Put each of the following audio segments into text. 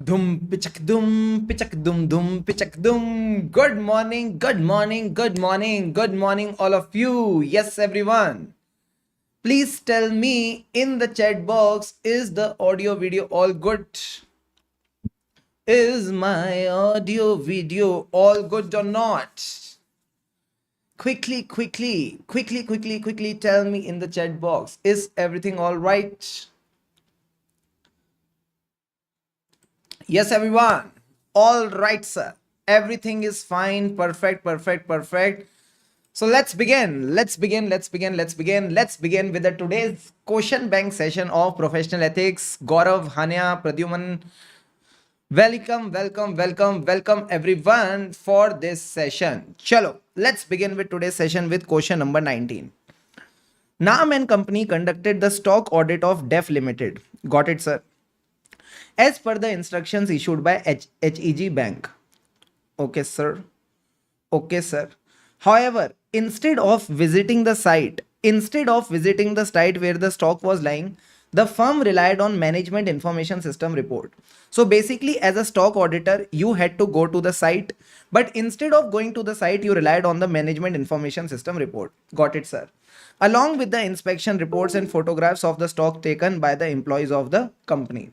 Pichak dum, pichak dum. Good morning, good morning, good morning, good morning, all of you. Yes, everyone. Please tell me in the chat box, is the audio video all good? Is my audio video all good or not? Quickly tell me in the chat box. Is everything all right? Yes, everyone. All right, sir. Everything is fine. Perfect. So let's begin. Let's begin with the today's question bank session of professional ethics. Gaurav, Hania, Pradyuman, welcome everyone for this session. Chalo, let's begin with today's session with question number 19. Naam and company conducted the stock audit of DEF Limited. Got it, sir? As per the instructions issued by HEG Bank. Okay, sir. Okay, sir. However, instead of visiting the site where the stock was lying, the firm relied on management information system report. So basically, as a stock auditor, you had to go to the site, but instead of going to the site, you relied on the management information system report. Got it, sir? Along with the inspection reports and photographs of the stock taken by the employees of the company.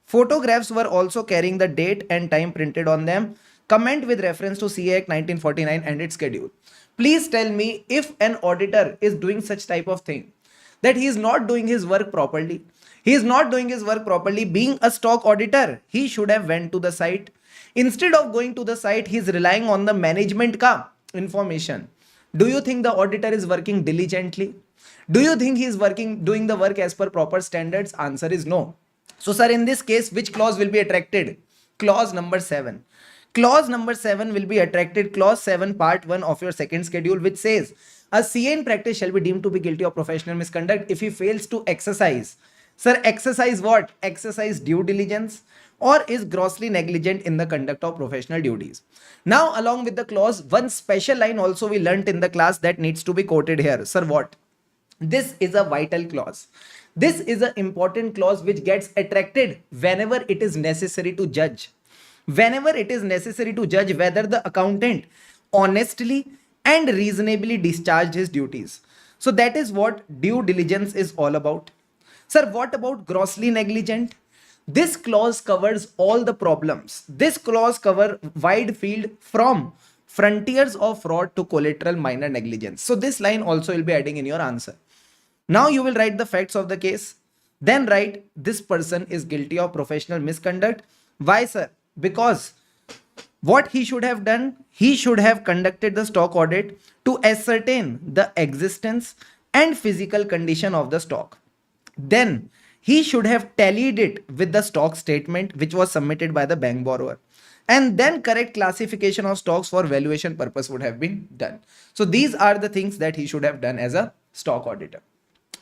Photographs were also carrying the date and time printed on them. Comment with reference to CA Act 1949 and its schedule. Please tell me if an auditor is doing such type of thing, that he is not doing his work properly. He is not doing his work properly. Being a stock auditor, he should have went to the site. Instead of going to the site, he is relying on the management ka information. Do you think the auditor is working diligently? Do you think he is doing the work as per proper standards? Answer is no. So, sir, in this case, which clause will be attracted? Clause number 7. Clause number 7 will be attracted. Clause 7, part 1 of your second schedule, which says, a CA in practice shall be deemed to be guilty of professional misconduct if he fails to exercise. Sir, exercise what? Exercise due diligence or is grossly negligent in the conduct of professional duties. Now, along with the clause, one special line also we learnt in the class that needs to be quoted here. Sir, what? This is a vital clause. This is an important clause which gets attracted whenever it is necessary to judge. Whenever it is necessary to judge whether the accountant honestly and reasonably discharged his duties. So that is what due diligence is all about. Sir, what about grossly negligent? This clause covers all the problems. This clause covers wide field from frontiers of fraud to collateral minor negligence. So this line also will be adding in your answer. Now you will write the facts of the case. Then write this person is guilty of professional misconduct. Why, sir? Because what he should have done, he should have conducted the stock audit to ascertain the existence and physical condition of the stock. Then he should have tallied it with the stock statement which was submitted by the bank borrower. And then correct classification of stocks for valuation purpose would have been done. So these are the things that he should have done as a stock auditor.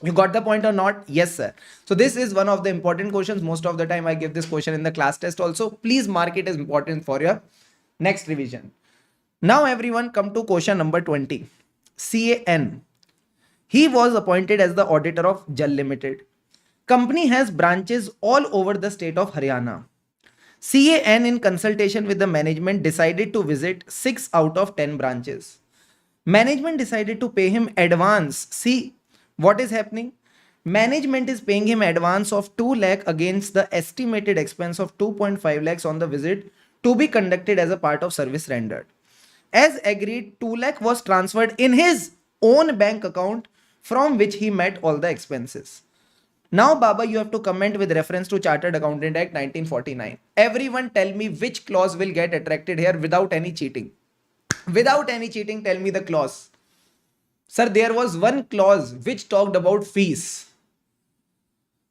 You got the point or not? Yes, sir. So this is one of the important questions. Most of the time I give this question in the class test also. Please mark it as important for your next revision. Now everyone come to question number 20. CAN. He was appointed as the auditor of Jal Limited. Company has branches all over the state of Haryana. CAN in consultation with the management decided to visit 6 out of 10 branches. Management decided to pay him advance. See, what is happening? Management is paying him advance of 2 lakh against the estimated expense of 2.5 lakhs on the visit to be conducted as a part of service rendered. As agreed, 2 lakh was transferred in his own bank account from which he met all the expenses. Now, Baba, you have to comment with reference to Chartered Accountant Act 1949. Everyone tell me which clause will get attracted here without any cheating. Without any cheating, tell me the clause. Sir, there was one clause which talked about fees.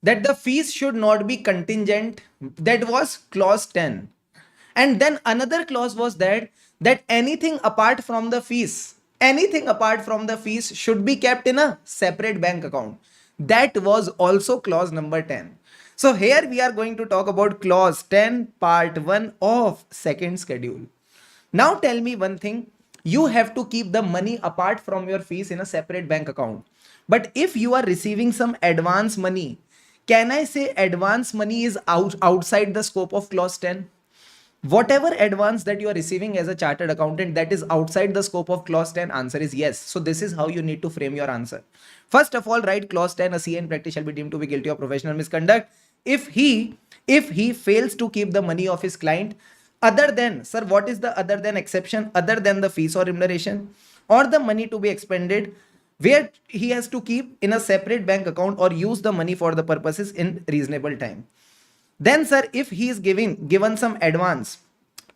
That the fees should not be contingent. That was clause 10. And then another clause was that anything apart from the fees should be kept in a separate bank account. That was also clause number 10. So here we are going to talk about clause 10 part 1 of second schedule. Now tell me one thing. You have to keep the money apart from your fees in a separate bank account. But if you are receiving some advance money, Can I say advance money is outside the scope of clause 10? Whatever advance that you are receiving as a chartered accountant, that is outside the scope of clause 10. Answer is yes. So this is how you need to frame your answer. First of all, write clause 10, a CA in practice shall be deemed to be guilty of professional misconduct if he fails to keep the money of his client other than, sir, what is the other than exception? Other than the fees or remuneration or the money to be expended, where he has to keep in a separate bank account or use the money for the purposes in reasonable time. Then, sir, if he is given some advance,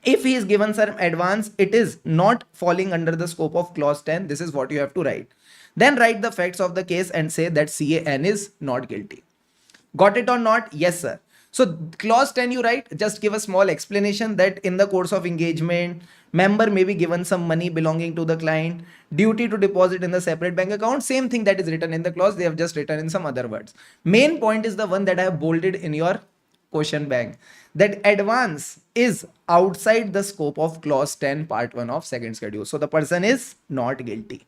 it is not falling under the scope of clause 10. This is what you have to write. Then write the facts of the case and say that CAN is not guilty. Got it or not? Yes, sir. So clause 10 you write, just give a small explanation that in the course of engagement, member may be given some money belonging to the client, duty to deposit in the separate bank account. Same thing that is written in the clause, they have just written in some other words. Main point is the one that I have bolded in your question bank, that advance is outside the scope of clause 10 part 1 of second schedule. So the person is not guilty.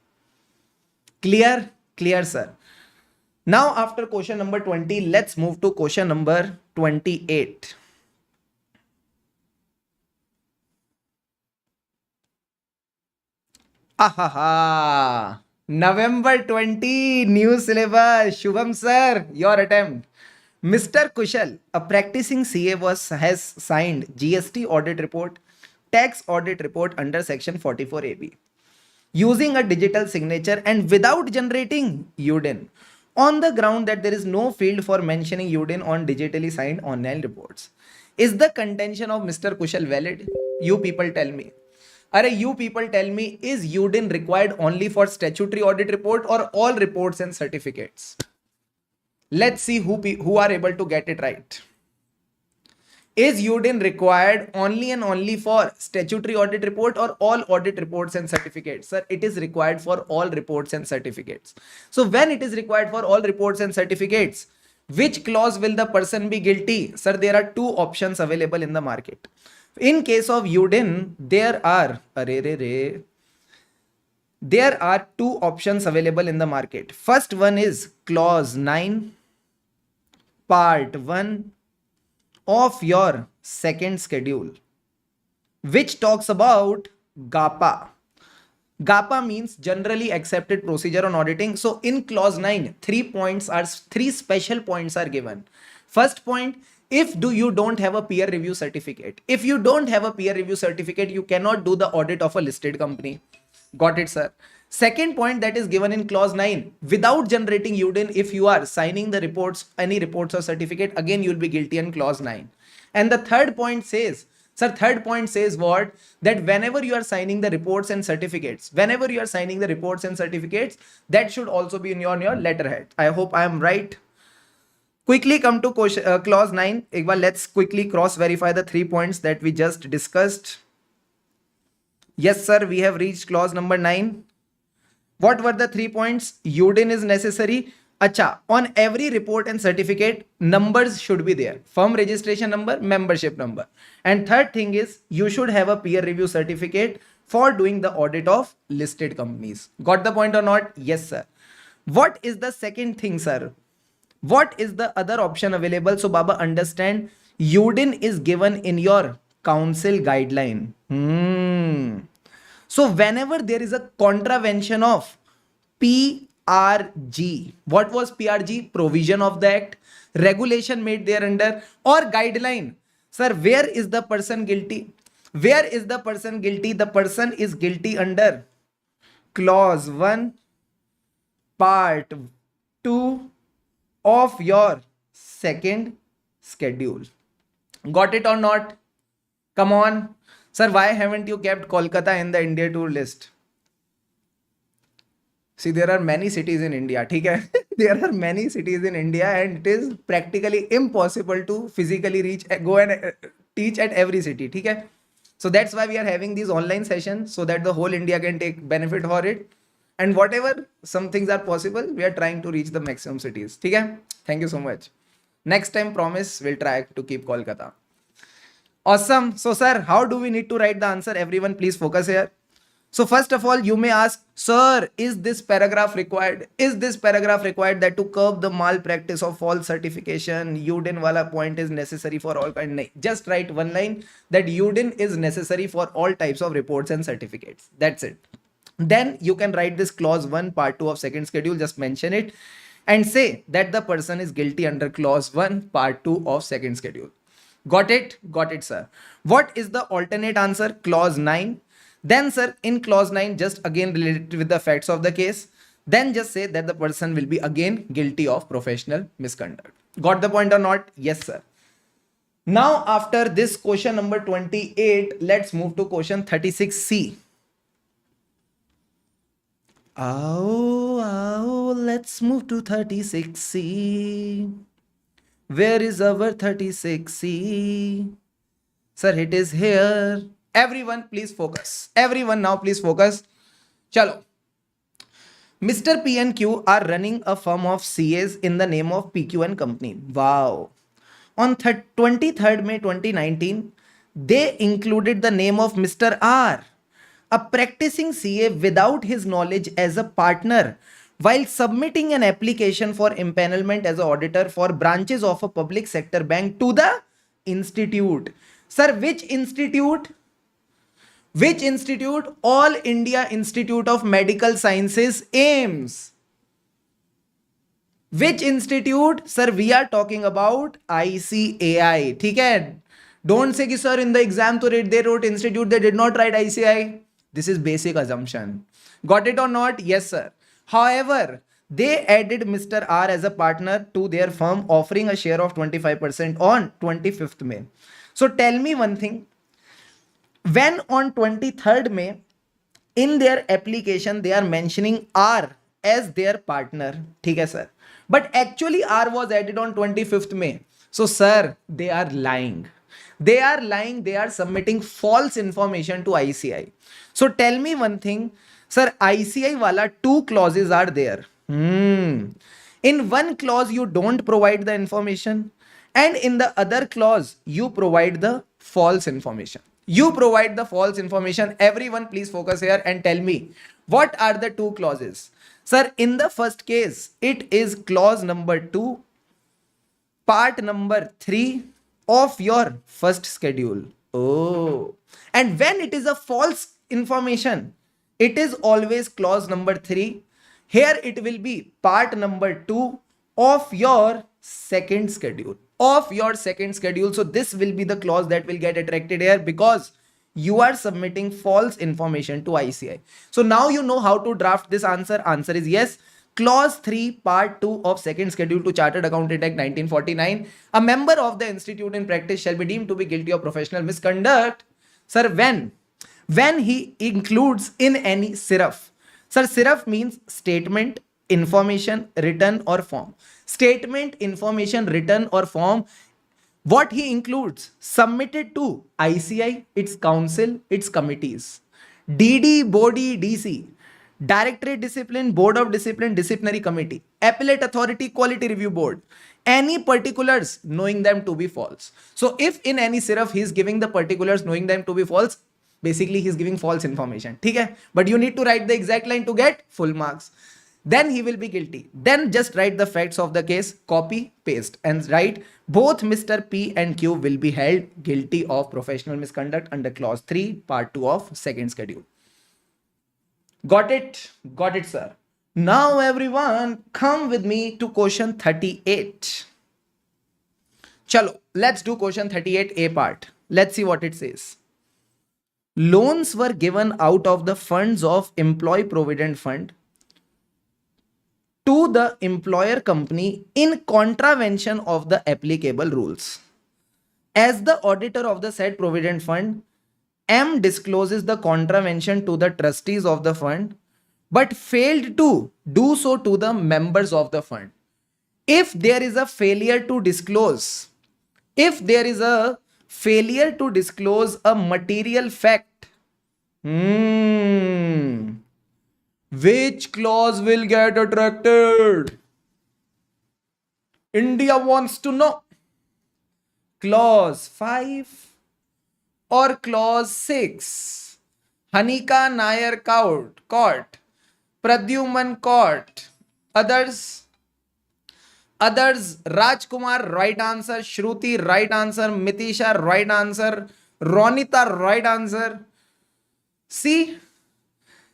Clear? Clear, sir. Now after question number 20, let's move to question number 28. Ahaha. November 20, new syllabus. Shubham sir, your attempt. Mr. Kushal, a practicing CA has signed GST audit report, tax audit report under section 44AB using a digital signature and without generating UDIN, on the ground that there is no field for mentioning UDIN on digitally signed online reports. Is the contention of Mr. Kushal valid? You people tell me. You people tell me, is UDIN required only for statutory audit report or all reports and certificates? Let's see who are able to get it right. Is UDIN required only and only for statutory audit report or all audit reports and certificates? Sir, it is required for all reports and certificates. So when it is required for all reports and certificates, which clause will the person be guilty? Sir, there are two options available in the market. In case of UDIN, there are two options available in the market. First one is clause 9, part 1 of your second schedule, which talks about GAPA. GAPA means generally accepted procedure on auditing. So in clause 9, three special points are given. First point, if you don't have a peer review certificate. If you don't have a peer review certificate, you cannot do the audit of a listed company. Got it, sir? Second point that is given in clause 9, without generating UDIN, if you are signing the reports, any reports or certificate, again you will be guilty in clause 9. And the third point says, sir, third point says what? That whenever you are signing the reports and certificates, that should also be in your letterhead. I hope I am right. Quickly come to clause 9. Let's quickly cross verify the 3 points that we just discussed. Yes, sir, we have reached clause number 9. What were the 3 points? UDIN is necessary. Acha, on every report and certificate, numbers should be there. Firm registration number, membership number. And third thing is, you should have a peer review certificate for doing the audit of listed companies. Got the point or not? Yes, sir. What is the second thing, sir? What is the other option available? So, Baba, understand, UDIN is given in your council guideline. So whenever there is a contravention of PRG, what was PRG? Provision of the act, regulation made there under, or guideline. Sir, where is the person guilty? Where is the person guilty? The person is guilty under clause 1, part 2 of your second schedule. Got it or not? Come on. Sir, why haven't you kept Kolkata in the India tour list? See, there are many cities in India. Okay? There are many cities in India and it is practically impossible to physically go and teach at every city. Okay? So that's why we are having these online sessions, so that the whole India can take benefit for it. And whatever some things are possible, we are trying to reach the maximum cities. Okay? Thank you so much. Next time, promise, we'll try to keep Kolkata. Awesome. So, sir, how do we need to write the answer? Everyone, please focus here. So first of all, you may ask, sir, is this paragraph required? Is this paragraph required that to curb the malpractice of false certification, UDIN wala point is necessary for all kind? Nahin. Just write one line that UDIN is necessary for all types of reports and certificates. That's it. Then you can write this clause 1, part 2 of second schedule, just mention it and say that the person is guilty under clause 1, part 2 of second schedule. Got it? Got it, sir. What is the alternate answer? Clause 9. Then, sir, in clause 9, just again related with the facts of the case, then just say that the person will be again guilty of professional misconduct. Got the point or not? Yes, sir. Now, after this question number 28, let's move to question 36C. Let's move to 36C. Where is our 36C? Sir, it is here. Everyone, please focus. Everyone now, please focus. Chalo. Mr. P and Q are running a firm of CAs in the name of PQ and Company. Wow. On 23rd May 2019, they included the name of Mr. R, a practicing CA without his knowledge as a partner, while submitting an application for empanelment as an auditor for branches of a public sector bank to the institute. Sir, which institute? Which institute? All India Institute of Medical Sciences, AIIMS. Which institute? Sir, we are talking about ICAI. ठीक है? Don't say कि sir in the exam to read they wrote institute, they did not write ICAI. This is basic assumption. Got it or not? Yes, sir. However, they added Mr. R as a partner to their firm, offering a share of 25% on 25th May. So tell me one thing. When on 23rd May, in their application, they are mentioning R as their partner. ठीक है, sir. But actually R was added on 25th May. So, sir, they are lying. They are lying. They are submitting false information to ICI. So tell me one thing, sir, ICI wala 2 clauses are there. In one clause, you don't provide the information, and in the other clause, you provide the false information. You provide the false information. Everyone, please focus here and tell me what are the 2 clauses. Sir, in the first case, it is clause number 2, part number 3 of your first schedule. Oh, and when it is a false information, it is always clause number 3. Here it will be part number 2 of your second schedule. So this will be the clause that will get attracted here because you are submitting false information to ICI. So now you know how to draft this answer. Answer is yes. Clause 3, part 2 of second schedule to Chartered Accountant Act 1949. A member of the institute in practice shall be deemed to be guilty of professional misconduct. Sir, when he includes in any sirf. Sir, sirf means statement, information, written or form. Statement, information, written or form. What he includes? Submitted to ICI, its council, its committees. DD, body, DC. Directorate Discipline, Board of Discipline, Disciplinary Committee. Appellate Authority, Quality Review Board. Any particulars knowing them to be false. So if in any sirf he is giving the particulars knowing them to be false, basically he is giving false information. ठीक है? But you need to write the exact line to get full marks. Then he will be guilty. Then just write the facts of the case, copy, paste, and write both Mr. P and Q will be held guilty of professional misconduct under clause 3, part 2 of second schedule. Got it? Got it, sir. Now everyone, come with me to question 38. Chalo, let's do question 38A part. Let's see what it says. Loans were given out of the funds of Employee Provident Fund to the employer company in contravention of the applicable rules. As the auditor of the said provident fund, M discloses the contravention to the trustees of the fund, but failed to do so to the members of the fund. If there is a failure to disclose, a material fact, which clause will get attracted? India wants to know. Clause 5 or clause 6? Hanika Nair caught. Pradyuman caught. Others, Rajkumar, right answer. Shruti, right answer. Mitisha, right answer. Ronita, right answer. See,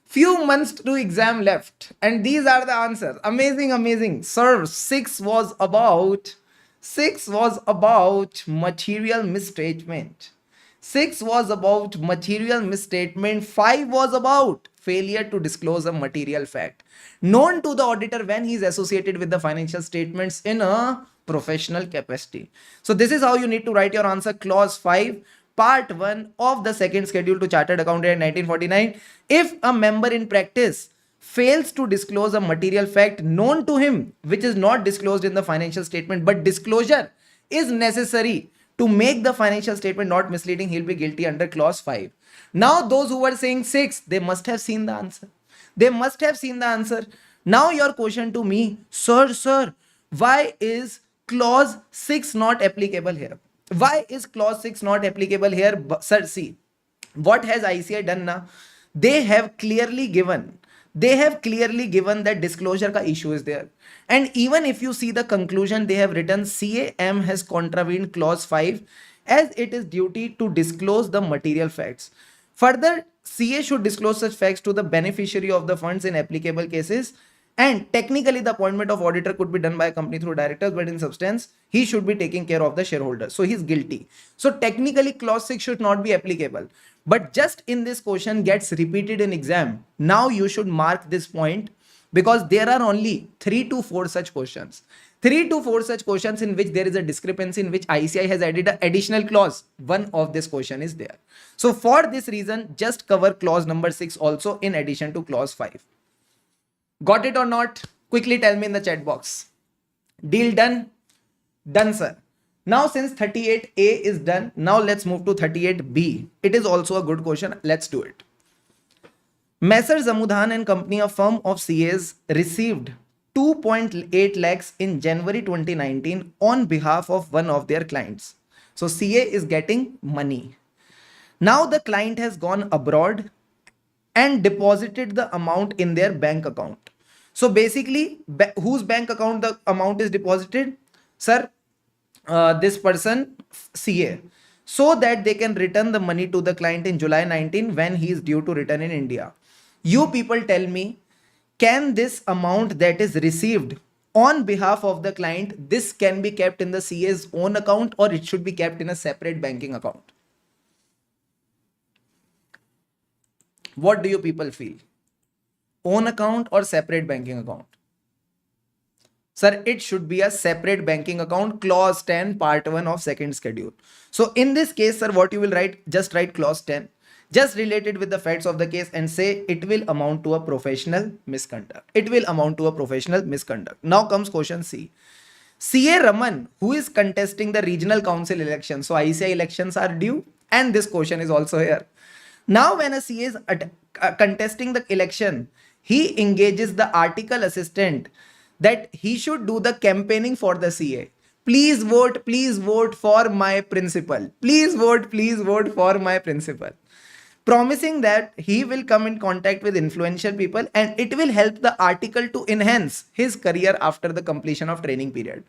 few months to exam left, and these are the answers. Amazing. Sir, six was about material misstatement. 6 was about material misstatement. 5 was about failure to disclose a material fact known to the auditor when he is associated with the financial statements in a professional capacity. So this is how you need to write your answer. Clause 5, part 1 of the second schedule to Chartered Accountant 1949. If a member in practice fails to disclose a material fact known to him which is not disclosed in the financial statement, but disclosure is necessary to make the financial statement not misleading, he'll be guilty under clause 5. Now those who were saying 6, they must have seen the answer. Now your question to me, sir, why is clause 6 not applicable here? Why is clause 6 not applicable here? Sir, see, what has ICAI done now? They have clearly given that disclosure ka issue is there. And even if you see the conclusion, they have written CAM has contravened clause 5 as it is duty to disclose the material facts. Further, CA should disclose such facts to the beneficiary of the funds in applicable cases. And technically, the appointment of auditor could be done by a company through directors, but in substance, he should be taking care of the shareholders. So he's guilty. So technically, clause 6 should not be applicable. But just in this question gets repeated in exam. Now you should mark this point because there are only 3 to 4 such questions. 3 to 4 such questions in which there is a discrepancy, in which ICAI has added an additional clause. One of this question is there. So for this reason, just cover clause number 6 also in addition to clause 5. Got it or not? Quickly tell me in the chat box. Deal done? Done, sir. Now since 38A is done, now let's move to 38B. It is also a good question. Let's do it. Messrs. Zamudhan and Company, a firm of CAs, received 2.8 lakhs in January 2019 on behalf of one of their clients. So CA is getting money. Now the client has gone abroad and deposited the amount in their bank account. So basically, whose bank account the amount is deposited? Sir, this person, CA, so that they can return the money to the client in July 19 when he is due to return in India. You people tell me, can this amount that is received on behalf of the client, this can be kept in the CA's own account or it should be kept in a separate banking account? What do you people feel? Own account or separate banking account? Sir, it should be a separate banking account. Clause 10, part 1 of second schedule. So in this case, sir, what you will write? Just write clause 10. Just relate it with the facts of the case and say it will amount to a professional misconduct. It will amount to a professional misconduct. Now comes question C. CA Raman, who is contesting the regional council election. So ICAI elections are due and this question is also here. Now when a CA is contesting the election, he engages the article assistant that he should do the campaigning for the CA. Please vote for my principal. Please vote for my principal. Promising that he will come in contact with influential people and it will help the article to enhance his career after the completion of training period.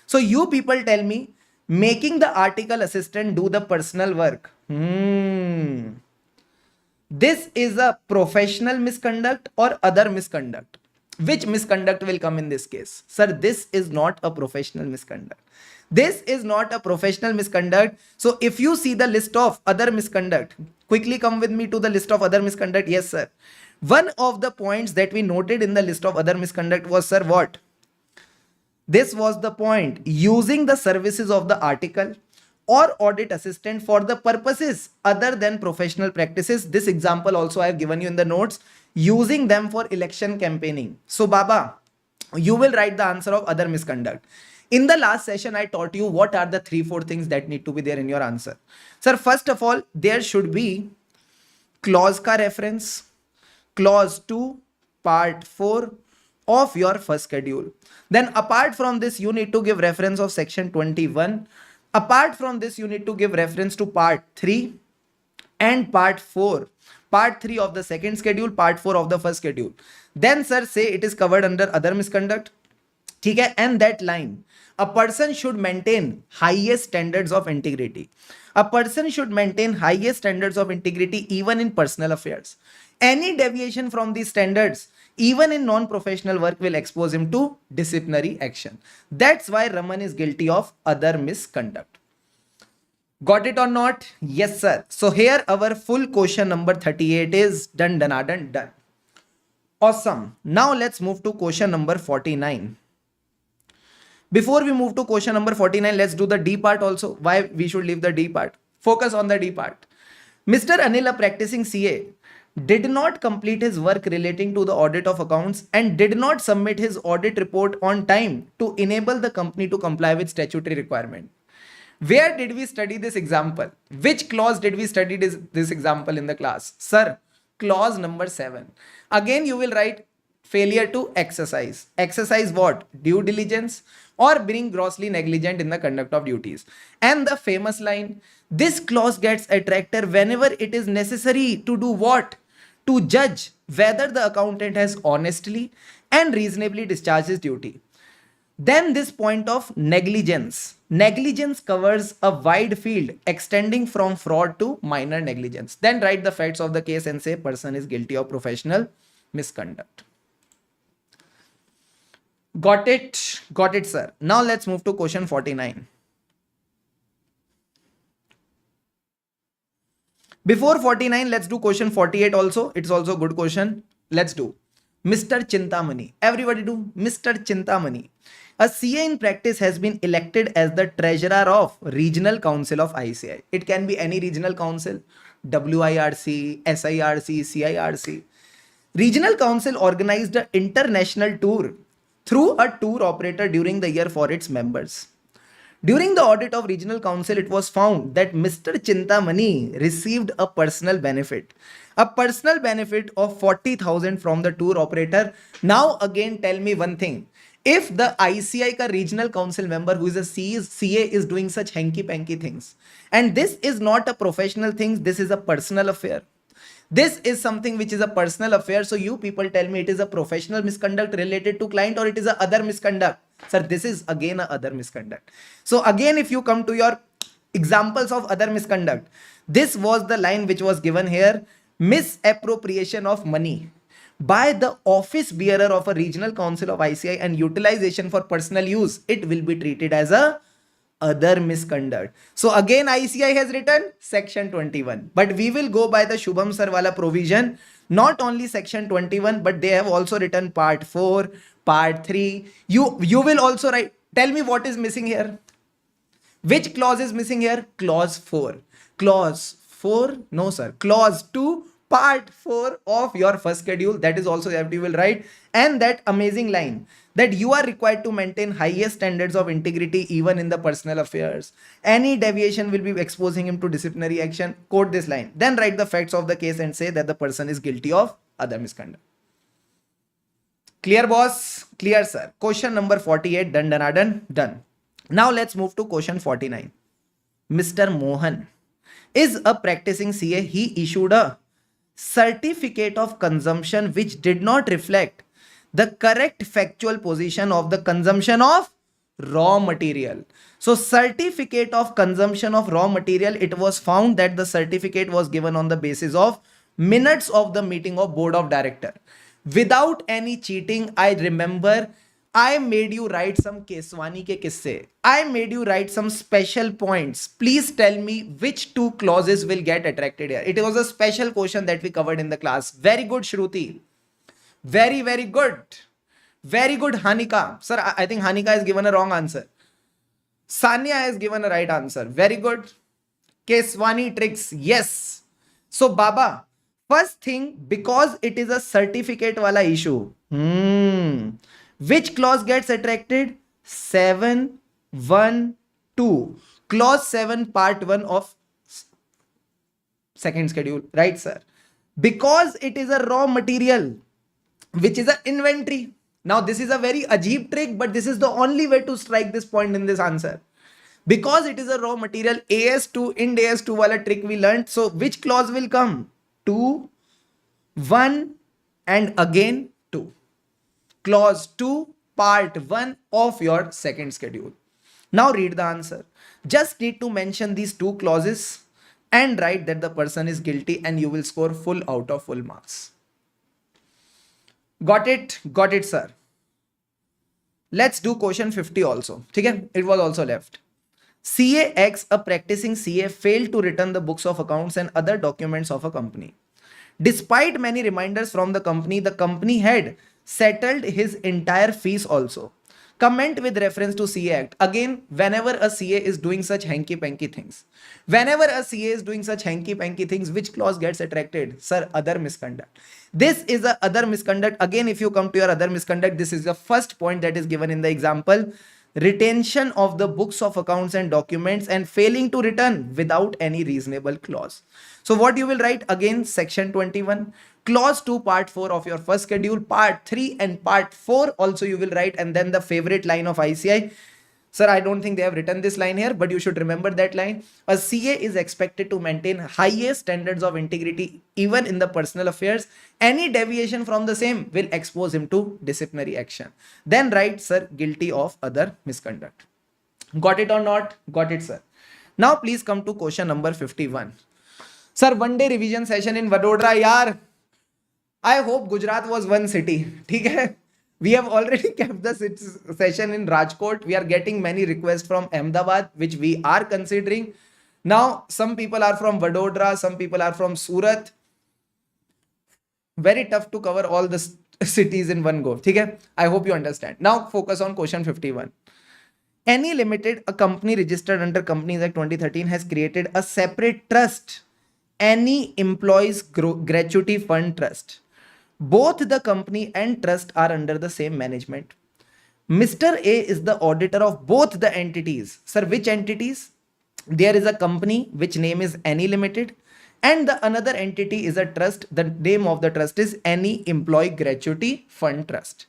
So you people tell me, making the article assistant do the personal work. This is a professional misconduct or other misconduct? Which misconduct will come in this case? Sir, this is not a professional misconduct. This is not a professional misconduct. So if you see the list of other misconduct, quickly come with me to the list of other misconduct. Yes, sir. One of the points that we noted in the list of other misconduct was, sir, what? This was the point. Using the services of the article or audit assistant for the purposes other than professional practices. This example also I have given you in the notes. Using them for election campaigning. So Baba, you will write the answer of other misconduct. In the last session, I taught you what are the 3-4 things that need to be there in your answer. Sir, first of all, there should be clause ka reference, clause 2, part 4 of your first schedule. Then apart from this, you need to give reference of section 21. Apart from this, you need to give reference to part 3 and part 4 part 3 of the second schedule, part 4 of the first schedule. Then sir say it is covered under other misconduct. ठीक है, and that line, a person should maintain highest standards of integrity. A person should maintain highest standards of integrity even in personal affairs. Any deviation from these standards, even in non-professional work, will expose him to disciplinary action. That's why Raman is guilty of other misconduct. Got it or not? Yes, sir. So here our full question number 38 is done. Awesome. Now let's move to question number 49. Before we move to question number 49, let's do the D part also. Why we should leave the D part? Focus on the D part. Mr. Anil, a practicing CA, did not complete his work relating to the audit of accounts and did not submit his audit report on time to enable the company to comply with statutory requirement. Where did we study this example? Which clause did we study this example in the class? Sir, clause number 7. Again, you will write failure to exercise. Exercise what? Due diligence, or being grossly negligent in the conduct of duties. And the famous line, this clause gets attracted whenever it is necessary to do what? To judge whether the accountant has honestly and reasonably discharged his duty. Then this point of negligence. Negligence covers a wide field extending from fraud to minor negligence. Then write the facts of the case and say person is guilty of professional misconduct. Got it, sir. Now let's move to question 49. Before 49, let's do question 48 also. It's also a good question. Let's do Mr. Chintamani. Everybody do Mr. Chintamani. A CA in practice has been elected as the treasurer of Regional Council of ICI. It can be any regional council, WIRC, SIRC, CIRC. Regional Council organized an international tour through a tour operator during the year for its members. During the audit of Regional Council, it was found that Mr. Chintamani received a personal benefit. A personal benefit of 40,000 from the tour operator. Now again tell me one thing. If the ICI ka regional council member who is a CA is doing such hanky-panky things, and this is not a professional thing, this is a personal affair. This is something which is a personal affair. So you people tell me it is a professional misconduct related to client or it is a other misconduct. Sir, this is again a other misconduct. So again, if you come to your examples of other misconduct, this was the line which was given here. Misappropriation of money by the office bearer of a regional council of ICI and utilization for personal use. It will be treated as a other misconduct. So again ICI has written section 21, but we will go by the Shubham sir wala provision. Not only section 21, but they have also written part 4, part 3. You will also write. Tell me what is missing here. Which clause is missing here? Clause 4. Clause 4? No sir. Clause 2, part 4 of your first schedule. That is also that you will write. And that amazing line that you are required to maintain highest standards of integrity even in the personal affairs. Any deviation will be exposing him to disciplinary action. Quote this line. Then write the facts of the case and say that the person is guilty of other misconduct. Clear, boss? Clear, sir. Question number 48. Done. Now let's move to question 49. Mr. Mohan is a practicing CA. He issued a certificate of consumption which did not reflect the correct factual position of the consumption of raw material. So certificate of consumption of raw material, it was found that the certificate was given on the basis of minutes of the meeting of board of director. Without any cheating, I remember I made you write some Keswani ke kisse. I made you write some special points. Please tell me which two clauses will get attracted here. It was a special question that we covered in the class. Very good, Shruti. Very, very good. Very good, Hanika. Sir, I think Hanika has given a wrong answer. Sanya has given a right answer. Very good. Keswani tricks. Yes. So, Baba, first thing, because it is a certificate wala issue. Which clause gets attracted? 7, 1, 2. Clause 7, part 1 of second schedule. Right, sir? Because it is a raw material, which is an inventory. Now, this is a very ajib trick, but this is the only way to strike this point in this answer. Because it is a raw material, AS2, Ind AS2 wala trick we learned. So, which clause will come? 2, 1 and again 2. Clause 2, part 1 of your second schedule. Now read the answer. Just need to mention these two clauses and write that the person is guilty, and you will score full out of full marks. Got it? Got it, sir. Let's do question 50 also. Okay? It was also left. CA X, a practicing CA, failed to return the books of accounts and other documents of a company. Despite many reminders from the company had settled his entire fees also. Comment with reference to CA Act. Again, whenever a CA is doing such hanky-panky things, which clause gets attracted? Sir, other misconduct. This is a other misconduct. Again, if you come to your other misconduct, this is the first point that is given in the example. Retention of the books of accounts and documents and failing to return without any reasonable clause. So what you will write? Again, section 21, clause 2, part 4 of your first schedule, part 3 and part 4 also you will write, and then the favorite line of ICI. Sir, I don't think they have written this line here, but you should remember that line. A CA is expected to maintain highest standards of integrity even in the personal affairs. Any deviation from the same will expose him to disciplinary action. Then write, sir, guilty of other misconduct. Got it or not? Got it, sir. Now please come to question number 51. Sir, one day revision session in Vadodara. Yaar, I hope Gujarat was one city. ठीक है? We have already kept the session in Rajkot. We are getting many requests from Ahmedabad, which we are considering. Now, some people are from Vadodara, some people are from Surat. Very tough to cover all the cities in one go. Okay? I hope you understand. Now, focus on question 51. Any Limited, a company registered under Companies Act 2013, has created a separate trust, Any Employees Gratuity Fund Trust. Both the company and trust are under the same management. Mr. A is the auditor of both the entities. Sir, which entities? There is a company which name is Any Limited, and the another entity is a trust. The name of the trust is Any Employee Gratuity Fund Trust.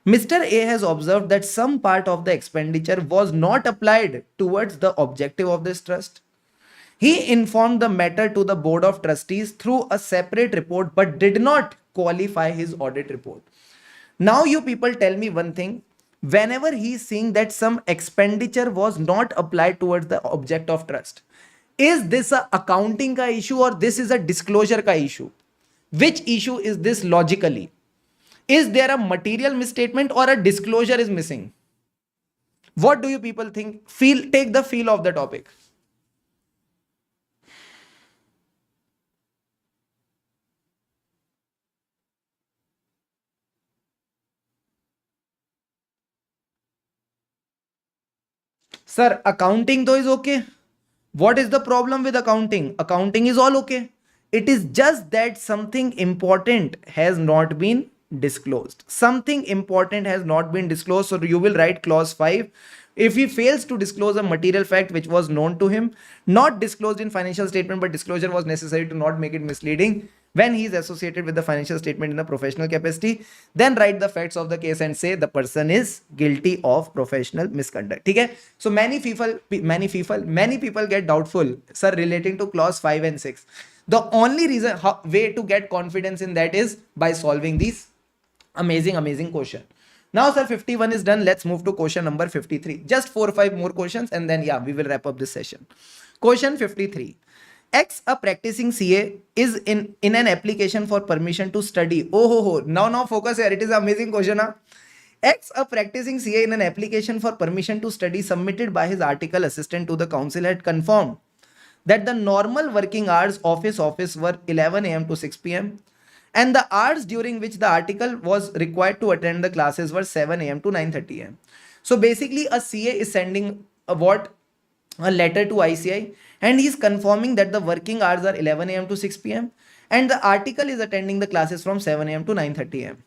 Mr. A has observed that some part of the expenditure was not applied towards the objective of this trust. He informed the matter to the Board of Trustees through a separate report but did not qualify his audit report. Now you people tell me one thing. Whenever he is seeing that some expenditure was not applied towards the object of trust, is this a accounting ka issue or this is a disclosure ka issue? Which issue is this logically? Is there a material misstatement or a disclosure is missing? What do you people think? Take the feel of the topic. Sir, accounting though is okay. What is the problem with accounting? Accounting is all okay. It is just that something important has not been disclosed. Something important has not been disclosed. So you will write clause 5. If he fails to disclose a material fact which was known to him, not disclosed in financial statement, but disclosure was necessary to not make it misleading when he is associated with the financial statement in a professional capacity, then write the facts of the case and say the person is guilty of professional misconduct. Okay? So many people get doubtful, sir, relating to clause 5 and 6. The only way to get confidence in that is by solving these amazing question. Now, sir, 51 is done. Let's move to question number 53. Just 4 or 5 more questions and then, yeah, we will wrap up this session. Question 53. X, a practicing CA, is in an application for permission to study. Oh, now focus here. It is an amazing question. Huh? X, a practicing CA, in an application for permission to study submitted by his article assistant to the council, had confirmed that the normal working hours of his office were 11 a.m. to 6 p.m. and the hours during which the article was required to attend the classes were 7 a.m. to 9:30 a.m. So basically a CA is sending a letter to ICI and he is confirming that the working hours are 11 a.m. to 6 p.m. and the article is attending the classes from 7 a.m. to 9:30 a.m.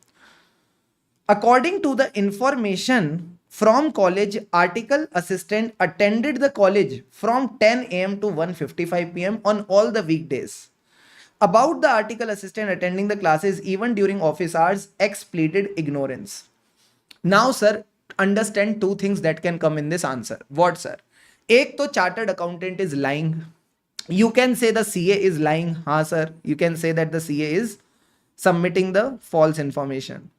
According to the information from college, article assistant attended the college from 10 a.m. to 1:55 p.m. on all the weekdays. About the article assistant attending the classes even during office hours, X pleaded ignorance. Now, sir, understand two things that can come in this answer. What, sir? एक तो chartered accountant is lying. You can say the CA is lying. हाँ, sir. You can say that the CA is submitting the false information.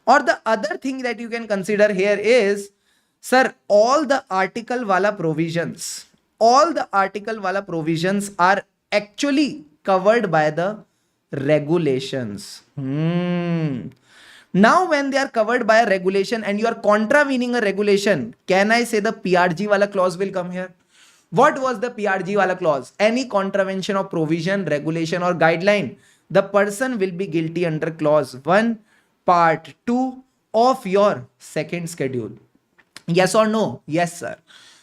Or the other thing that you can consider here is, sir, all the article wala provisions are actually covered by the regulations. Now when they are covered by a regulation and you are contravening a regulation, can I say the PRG wala clause will come here? What was the PRG wala clause? Any contravention of provision, regulation or guideline, the person will be guilty under clause 1 part 2 of your second schedule. Yes or no? Yes, sir.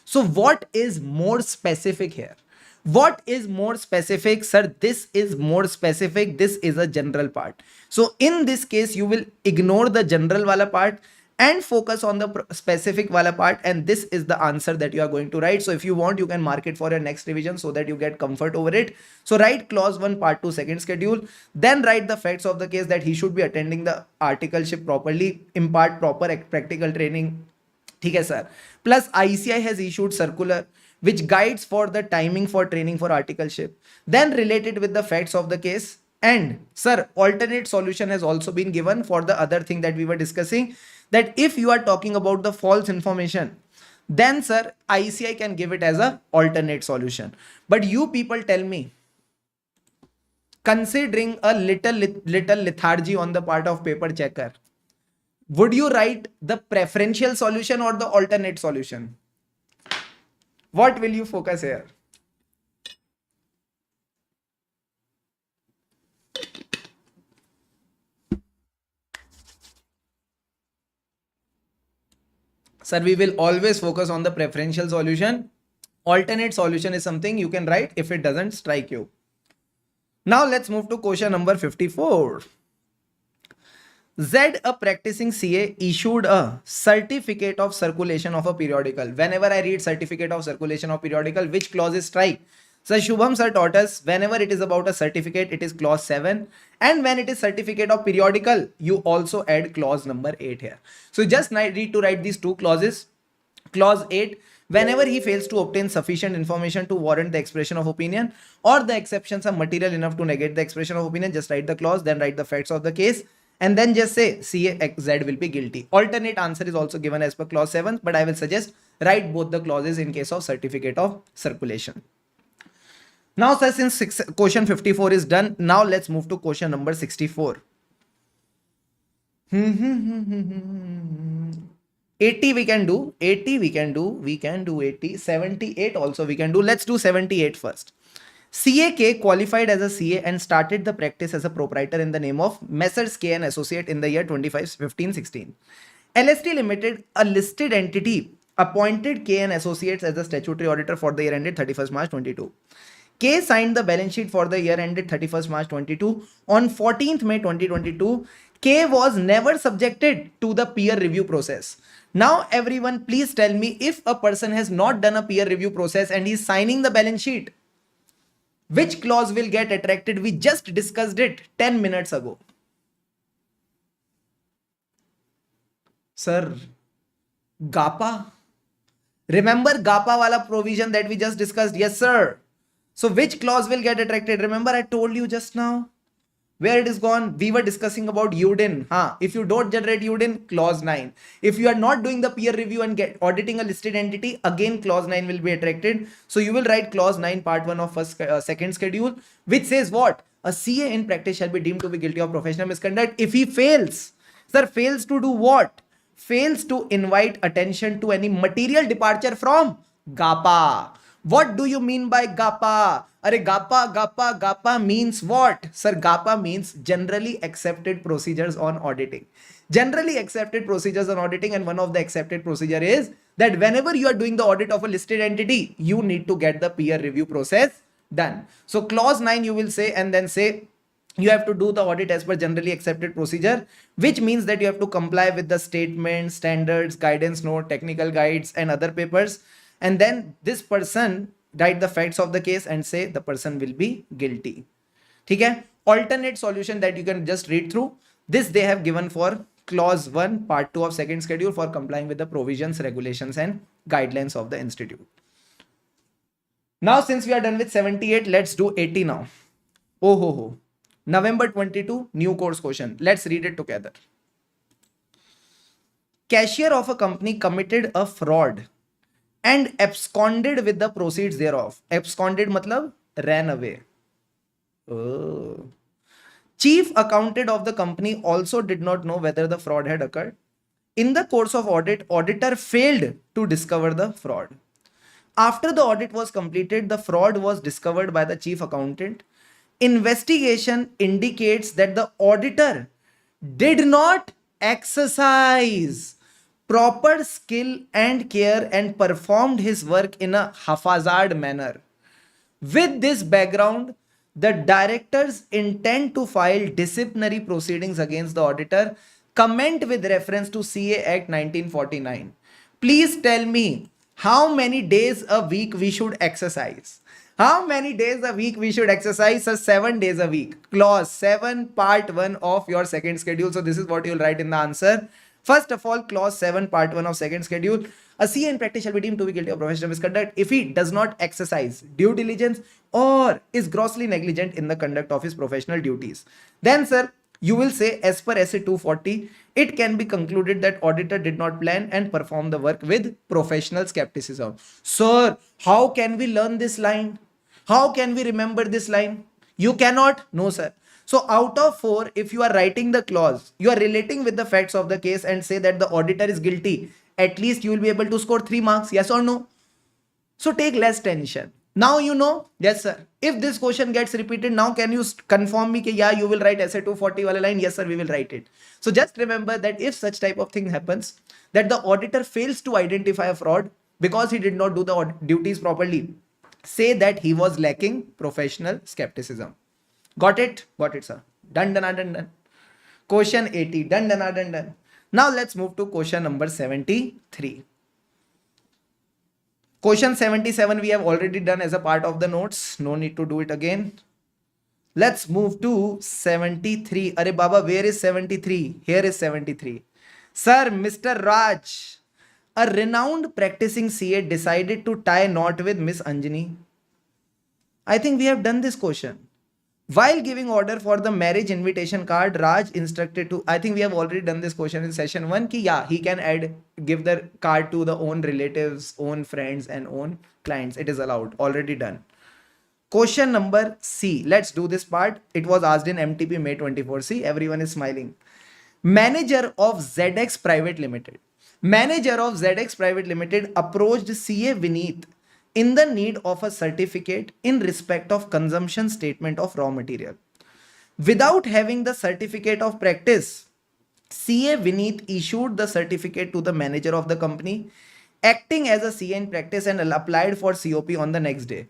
So what is more specific here? What is more specific, sir? This is more specific. This is a general part. So in this case, you will ignore the general wala part and focus on the specific wala part, and this is the answer that you are going to write. So if you want, you can mark it for your next revision so that you get comfort over it. So write clause 1 part 2 second schedule, then write the facts of the case that he should be attending the articleship properly, impart proper practical training. ठीक है sir. Plus ICI has issued circular which guides for the timing for training for articleship, then related with the facts of the case. And sir, alternate solution has also been given for the other thing that we were discussing, that if you are talking about the false information, then sir, ICI can give it as a alternate solution. But you people tell me, considering a little lethargy on the part of paper checker, would you write the preferential solution or the alternate solution? What will you focus here? Sir, we will always focus on the preferential solution. Alternate solution is something you can write if it doesn't strike you. Now let's move to question number 54. Z, a practicing CA, issued a certificate of circulation of a periodical. Whenever I read certificate of circulation of periodical, which clause is strike? So Shubham sir taught us whenever it is about a certificate, it is clause 7. And when it is certificate of periodical, you also add clause number 8 here. So just need to write these two clauses. Clause 8, whenever he fails to obtain sufficient information to warrant the expression of opinion, or the exceptions are material enough to negate the expression of opinion, just write the clause, then write the facts of the case, and then just say CA will be guilty. Alternate answer is also given as per clause 7, but I will suggest write both the clauses in case of certificate of circulation. Now sir, since question 54 is done, now let's move to question number 64. 80 we can do, 80 we can do 80, 78 also we can do. Let's do 78 first. CAK qualified as a CA and started the practice as a proprietor in the name of Messrs. K and Associate in the year 25-15-16. LST Limited, a listed entity, appointed K and Associates as the statutory auditor for the year ended 31st March 22. K signed the balance sheet for the year ended 31st March 22. On 14th May 2022, K was never subjected to the peer review process. Now everyone please tell me, if a person has not done a peer review process and he is signing the balance sheet, which clause will get attracted? We just discussed it 10 minutes ago. Sir, GAPA. Remember GAPA wala provision that we just discussed? Yes, sir. So which clause will get attracted? Remember I told you just now. Where it is gone? We were discussing about UDIN. If you don't generate UDIN, clause 9. If you are not doing the peer review and auditing a listed entity, again clause 9 will be attracted. So you will write clause 9 part 1 of second schedule, which says what? A CA in practice shall be deemed to be guilty of professional misconduct if he fails. Sir, fails to do what? Fails to invite attention to any material departure from GAPA. What do you mean by GAPA? Arey GAPA means what? Sir, GAPA means generally accepted procedures on auditing. Generally accepted procedures on auditing, and one of the accepted procedure is that whenever you are doing the audit of a listed entity, you need to get the peer review process done. So clause 9 you will say, and then say you have to do the audit as per generally accepted procedure, which means that you have to comply with the statements, standards, guidance note, technical guides and other papers. And then this person write the facts of the case and say the person will be guilty. Okay? Alternate solution that you can just read through. This they have given for clause 1 part 2 of second schedule for complying with the provisions, regulations and guidelines of the institute. Now since we are done with 78, let's do 80 now. Oh ho ho. November 22, new course question. Let's read it together. Cashier of a company committed a fraud and absconded with the proceeds thereof. Absconded matlab ran away. Oh. Chief accountant of the company also did not know whether the fraud had occurred. In the course of audit, auditor failed to discover the fraud. After the audit was completed, the fraud was discovered by the chief accountant. Investigation indicates that the auditor did not exercise proper skill and care and performed his work in a haphazard manner. With this background, the directors intend to file disciplinary proceedings against the auditor. Comment with reference to CA Act 1949. Please tell me how many days a week we should exercise. How many days a week we should exercise? So 7 days a week. Clause 7, part 1 of your second schedule. So this is what you'll write in the answer. First of all, clause 7, part 1 of second schedule. A CA in practice shall be deemed to be guilty of professional misconduct if he does not exercise due diligence or is grossly negligent in the conduct of his professional duties. Then, sir, you will say, as per SA 240, it can be concluded that auditor did not plan and perform the work with professional skepticism. Sir, how can we learn this line? How can we remember this line? You cannot? No, sir. So out of 4, if you are writing the clause, you are relating with the facts of the case and say that the auditor is guilty, at least you will be able to score 3 marks, yes or no? So take less tension. Now you know, yes sir. If this question gets repeated, now can you confirm me that yeah, you will write SA 240 wala line? Yes sir, we will write it. So just remember that if such type of thing happens, that the auditor fails to identify a fraud because he did not do the duties properly, say that he was lacking professional skepticism. Got it? Got it, sir. Done, done, done, done. Question 80. Done, done, done, done. Now let's move to question number 73. Question 77 we have already done as a part of the notes. No need to do it again. Let's move to 73. Arey Baba, where is 73? Here is 73. Sir, Mr. Raj, a renowned practicing CA decided to tie knot with Miss Anjani. I think we have done this question. While giving order for the marriage invitation card, Raj instructed to, I think we have already done this question in session 1, ki yeah, he can give the card to the own relatives, own friends and own clients. It is allowed, already done. Question number C. Let's do this part. It was asked in MTP May 24. See, everyone is smiling. Manager of ZX Private Limited. Manager of ZX Private Limited approached CA Vineet in the need of a certificate in respect of consumption statement of raw material. Without having the certificate of practice, CA Vineet issued the certificate to the manager of the company, acting as a CA in practice, and applied for COP on the next day.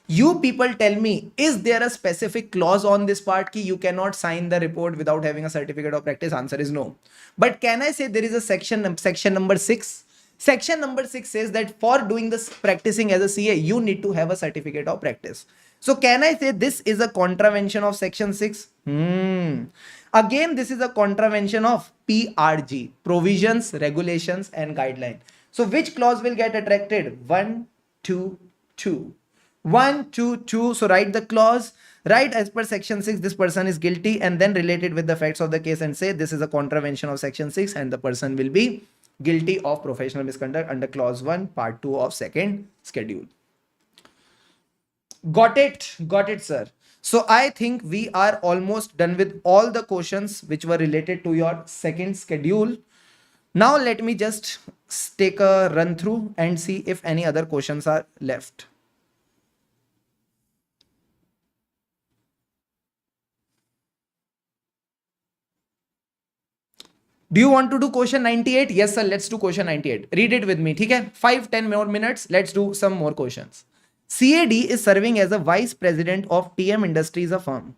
You people tell me, is there a specific clause on this part ki you cannot sign the report without having a certificate of practice? Answer is no. But can I say there is a section number 6? Section number 6 says that for doing this practicing as a CA, you need to have a certificate of practice. So can I say this is a contravention of section 6? Again, this is a contravention of PRG, provisions, regulations and guideline. So which clause will get attracted? 1, 2, 2. 1, 2, 2. So write the clause, write as per section 6, this person is guilty, and then relate it with the facts of the case and say this is a contravention of section 6 and the person will be guilty of professional misconduct under clause 1, part 2 of second schedule. Got it? Got it, sir. So I think we are almost done with all the questions which were related to your second schedule. Now let me just take a run through and see if any other questions are left. Do you want to do question 98? Yes, sir. Let's do question 98. Read it with me. Okay? 5-10 more minutes. Let's do some more questions. CAD is serving as a vice president of TM Industries, a firm.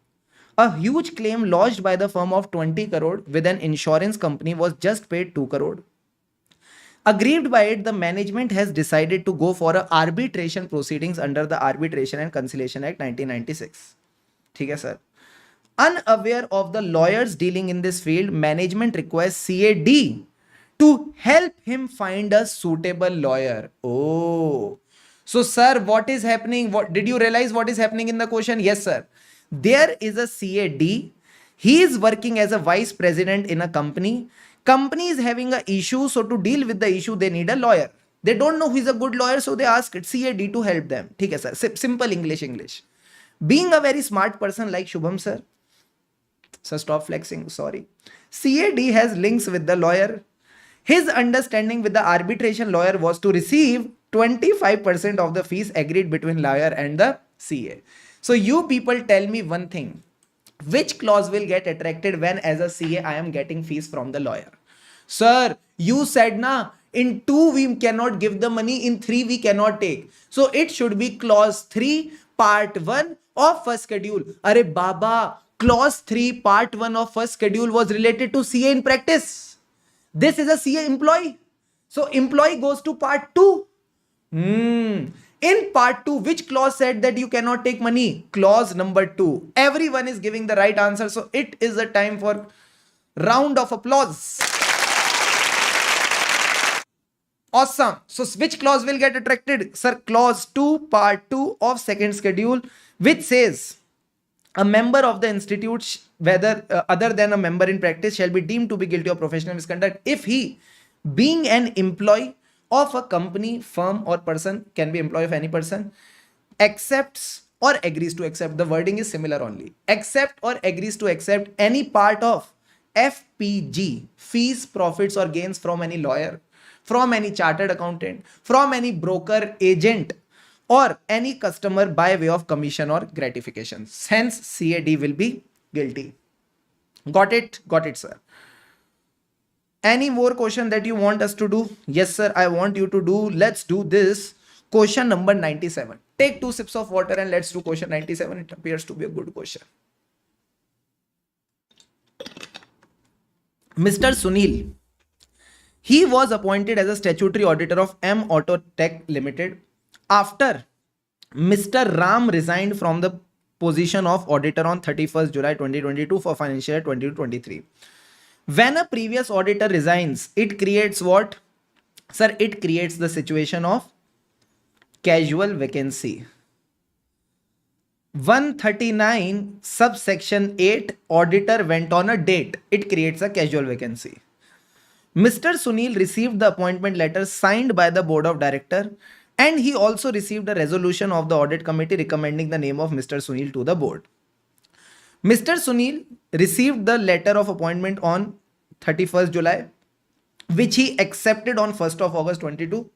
A huge claim lodged by the firm of 20 crore with an insurance company was just paid 2 crore. Aggrieved by it, the management has decided to go for a arbitration proceedings under the Arbitration and Conciliation Act 1996. Okay, sir. Unaware of the lawyers dealing in this field, management requests CAD to help him find a suitable lawyer. Oh, so sir, what is happening? What did you realize what is happening in the question? Yes, sir. There is a CAD. He is working as a vice president in a company. Company is having a issue, so to deal with the issue, they need a lawyer. They don't know who is a good lawyer, so they ask CAD to help them. ठीक है sir, simple English. Being a very smart person like Shubham sir, stop flexing, sorry. CAD has links with the lawyer. His understanding with the arbitration lawyer was to receive 25% of the fees agreed between lawyer and the CA. So you people tell me one thing. Which clause will get attracted when as a CA I am getting fees from the lawyer? Sir, you said na, in 2 we cannot give the money, in 3 we cannot take. So it should be clause 3 part 1 of first schedule. Are Baba, clause 3 part 1 of first schedule was related to CA in practice. This is a CA employee. So employee goes to part 2. In part 2, which clause said that you cannot take money? Clause number 2. Everyone is giving the right answer. So it is a time for round of applause. Awesome. So which clause will get attracted? Sir, clause 2, part 2 of second schedule, which says a member of the institute, whether other than a member in practice, shall be deemed to be guilty of professional misconduct if he, being an employee of a company, firm or person, can be employee of any person, accepts or agrees to accept, the wording is similar only, accept or agrees to accept any part of FPG, fees, profits or gains from any lawyer, from any chartered accountant, from any broker, agent or any customer by way of commission or gratification. Hence CAD will be guilty. Got it? Got it, sir. Any more question that you want us to do? Yes, sir, I want you to do. Let's do this. Question number 97. Take 2 sips of water and let's do question 97. It appears to be a good question. Mr. Sunil, he was appointed as a statutory auditor of M Auto Tech Limited after Mr. Ram resigned from the position of auditor on 31st July 2022 for financial year 2023. When a previous auditor resigns, it creates what? Sir, it creates the situation of casual vacancy. 139 subsection 8, auditor went on a date. It creates a casual vacancy. Mr. Sunil received the appointment letter signed by the board of director, and he also received a resolution of the audit committee recommending the name of Mr. Sunil to the board. Mr. Sunil received the letter of appointment on 31st July, which he accepted on 1st of August 22.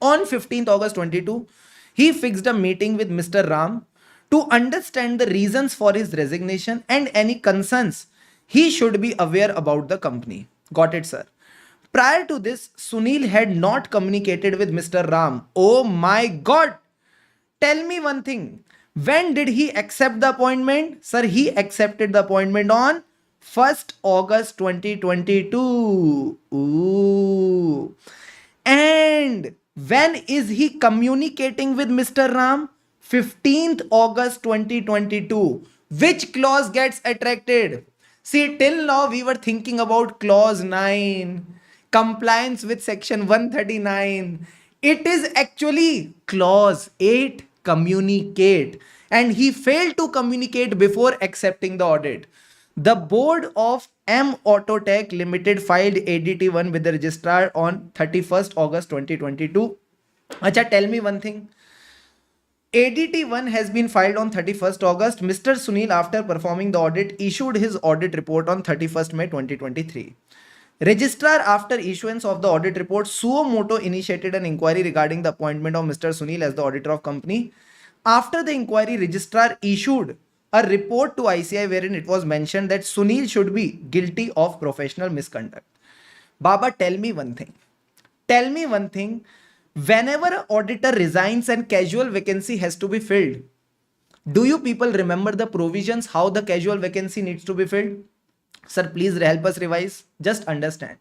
On 15th August 22, he fixed a meeting with Mr. Ram to understand the reasons for his resignation and any concerns he should be aware about the company. Got it, sir? Prior to this, Sunil had not communicated with Mr. Ram. Oh my God! Tell me one thing. When did he accept the appointment? Sir, he accepted the appointment on 1st August 2022. Ooh. And when is he communicating with Mr. Ram? 15th August 2022. Which clause gets attracted? See, till now we were thinking about clause 9, compliance with section 139. It is actually clause 8, communicate, and he failed to communicate before accepting the audit. The board of M Autotech Limited filed ADT1 with the registrar on 31st August 2022. Acha, tell me one thing. ADT1 has been filed on 31st August. Mr. Sunil, after performing the audit, issued his audit report on 31st May 2023. Registrar, after issuance of the audit report, suo moto initiated an inquiry regarding the appointment of Mr. Sunil as the auditor of company. After the inquiry, registrar issued a report to ICI wherein it was mentioned that Sunil should be guilty of professional misconduct. Baba, tell me one thing. Tell me one thing. Whenever an auditor resigns and casual vacancy has to be filled, do you people remember the provisions how the casual vacancy needs to be filled? Sir, please help us revise. Just understand.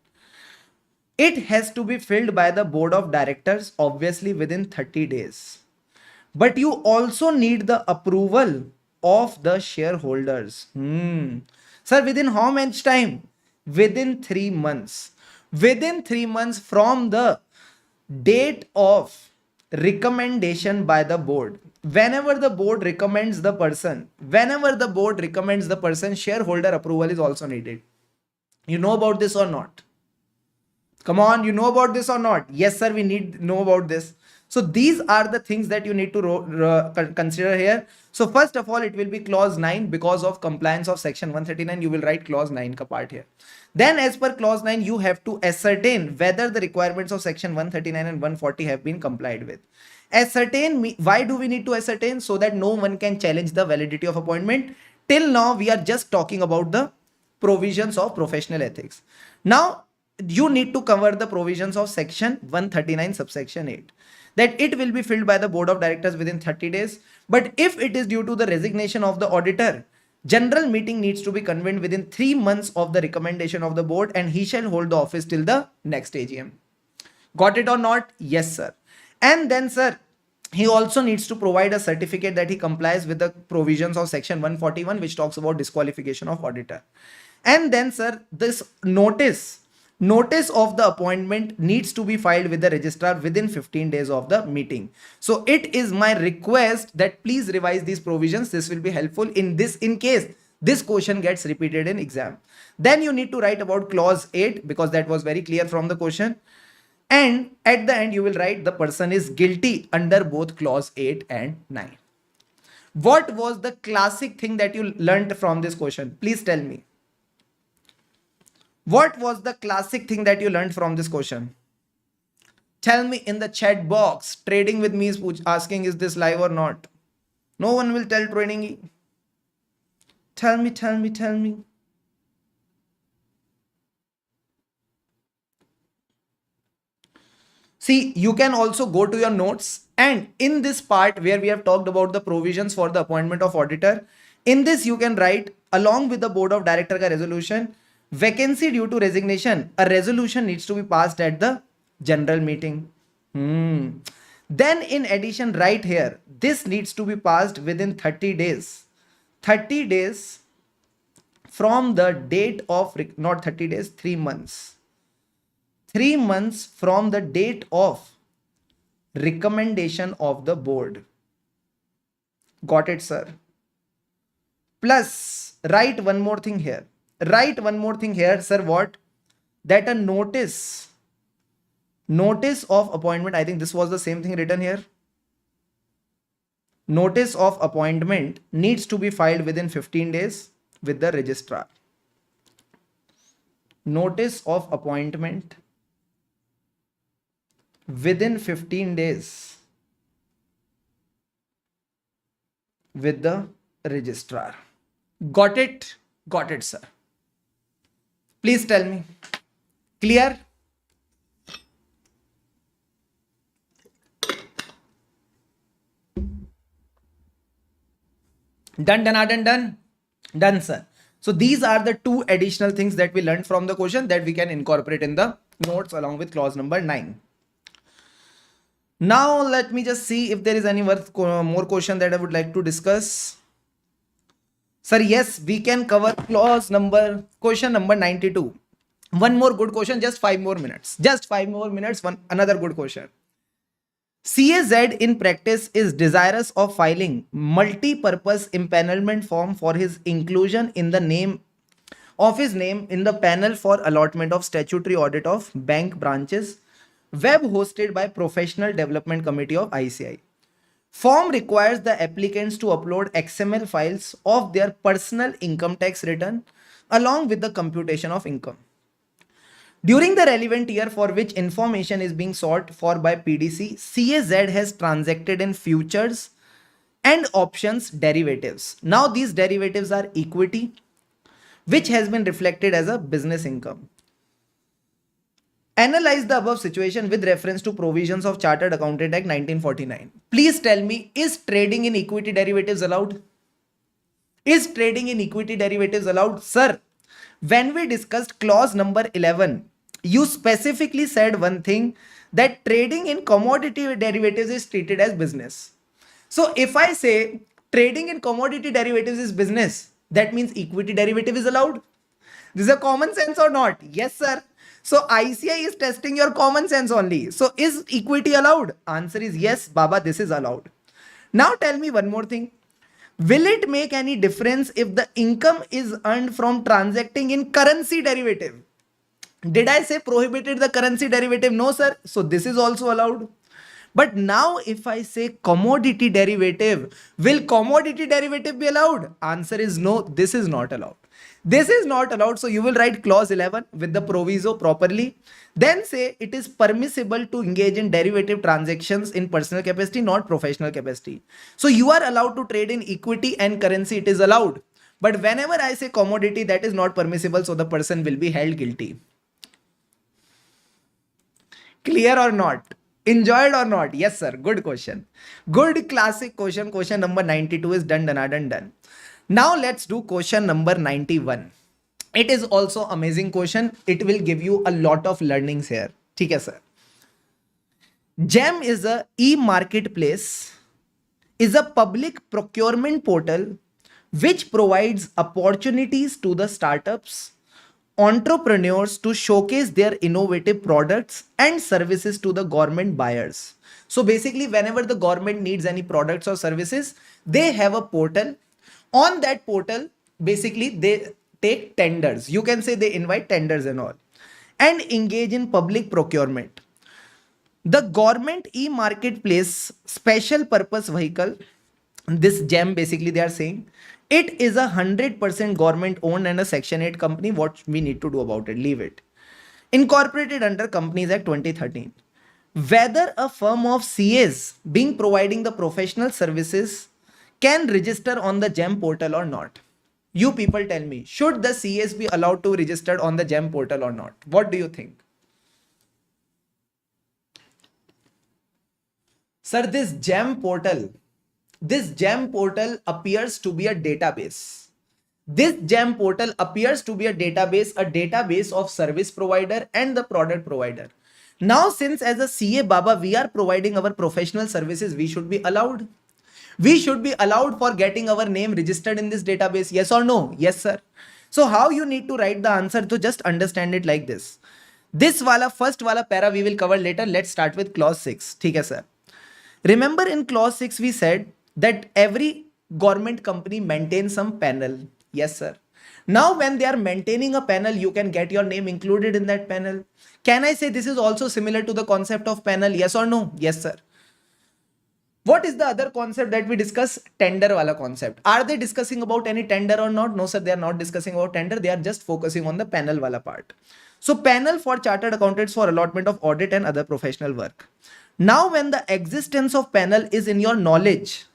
It has to be filled by the board of directors, obviously within 30 days. But you also need the approval of the shareholders. Sir, within how much time? Within 3 months. Within 3 months from the date of recommendation by the board. Whenever the board recommends the person, shareholder approval is also needed. You know about this or not? Come on, you know about this or not? Yes, sir, we need know about this. So these are the things that you need to consider here. So first of all, it will be clause 9 because of compliance of section 139. You will write clause 9 ka part here. Then as per clause 9, you have to ascertain whether the requirements of section 139 and 140 have been complied with. Ascertain, why do we need to ascertain? So that no one can challenge the validity of appointment. Till now, we are just talking about the provisions of professional ethics. Now, you need to cover the provisions of section 139 subsection 8, that it will be filled by the board of directors within 30 days. But if it is due to the resignation of the auditor, general meeting needs to be convened within 3 months of the recommendation of the board, and he shall hold the office till the next AGM. Got it or not? Yes, sir. And then, sir, he also needs to provide a certificate that he complies with the provisions of section 141, which talks about disqualification of auditor. And then, sir, this notice of the appointment needs to be filed with the registrar within 15 days of the meeting. So it is my request that please revise these provisions. This will be helpful in case this question gets repeated in exam. Then you need to write about clause 8 because that was very clear from the question. And at the end, you will write the person is guilty under both clause 8 and 9. What was the classic thing that you learned from this question? Please tell me. What was the classic thing that you learned from this question? Tell me in the chat box. Trading with me is asking, is this live or not? No one will tell trading. Tell me. See, you can also go to your notes, and in this part where we have talked about the provisions for the appointment of auditor, in this you can write along with the board of director ka resolution, vacancy due to resignation, a resolution needs to be passed at the general meeting. Then in addition, right here, this needs to be passed within 30 days. 30 days from the date of, not 30 days, 3 months. 3 months from the date of recommendation of the board. Got it, sir? Plus, write one more thing here. Sir. What? That a notice of appointment, I think this was the same thing written here. Notice of appointment needs to be filed within 15 days with the registrar. Notice of appointment within 15 days with the registrar. Got it? Got it, sir. Please tell me. Clear? Done, sir. So these are the 2 additional things that we learned from the question that we can incorporate in the notes along with clause number 9. Now let me just see if there is any more question that I would like to discuss. Sir, yes, we can cover question number 92. One more good question, just 5 more minutes. Another good question. CAZ in practice is desirous of filing multi-purpose impanelment form for his inclusion in the name of his name in the panel for allotment of statutory audit of bank branches, web hosted by Professional Development Committee of ICAI. Form requires the applicants to upload XML files of their personal income tax return along with the computation of income during the relevant year for which information is being sought for by PDC. CAZ has transacted in futures and options derivatives. Now these derivatives are equity, which has been reflected as a business income. Analyze the above situation with reference to provisions of Chartered Accountant Act 1949. Please tell me, is trading in equity derivatives allowed? Is trading in equity derivatives allowed? Sir, when we discussed clause number 11, you specifically said one thing, that trading in commodity derivatives is treated as business. So if I say trading in commodity derivatives is business, that means equity derivative is allowed. This is a common sense or not? Yes, sir. So ICI is testing your common sense only. So is equity allowed? Answer is yes, Baba, this is allowed. Now tell me one more thing. Will it make any difference if the income is earned from transacting in currency derivative? Did I say prohibited the currency derivative? No, sir. So this is also allowed. But now if I say commodity derivative, will commodity derivative be allowed? Answer is no, this is not allowed. This is not allowed. So you will write clause 11 with the proviso properly. Then say it is permissible to engage in derivative transactions in personal capacity, not professional capacity. So you are allowed to trade in equity and currency. It is allowed. But whenever I say commodity, that is not permissible. So the person will be held guilty. Clear or not? Enjoyed or not? Yes, sir. Good question. Good classic question. Question number 92 is done. Now let's do question number 91. It is also amazing question. It will give you a lot of learnings here. ठीक है sir. GEM is a e-marketplace, is a public procurement portal which provides opportunities to the startups, entrepreneurs to showcase their innovative products and services to the government buyers. So basically, whenever the government needs any products or services, they have a portal. On that portal, basically, they take tenders. You can say they invite tenders and all, and engage in public procurement. The government e-marketplace special purpose vehicle, this GEM basically they are saying, it is 100% government owned and a Section 8 company. What we need to do about it? Leave it. Incorporated under Companies Act 2013. Whether a firm of CAs being providing the professional services can register on the GEM portal or not? You people tell me, should the CAs be allowed to register on the GEM portal or not? What do you think? Sir, this GEM portal appears to be a database. This GEM portal appears to be a database of service provider and the product provider. Now, since as a CA Baba, we are providing our professional services, we should be allowed. We should be allowed for getting our name registered in this database. Yes or no? Yes, sir. So how you need to write the answer to just understand it like this. This first para we will cover later. Let's start with clause 6. ठीक है, sir. Remember in clause 6 we said that every government company maintains some panel. Yes, sir. Now when they are maintaining a panel, you can get your name included in that panel. Can I say this is also similar to the concept of panel? Yes or no? Yes, sir. What is the other concept that we discuss? Tender wala concept. Are they discussing about any tender or not? No, sir, they are not discussing about tender. They are just focusing on the panel wala part. So panel for chartered accountants for allotment of audit and other professional work. Now, when the existence of panel is in your knowledge,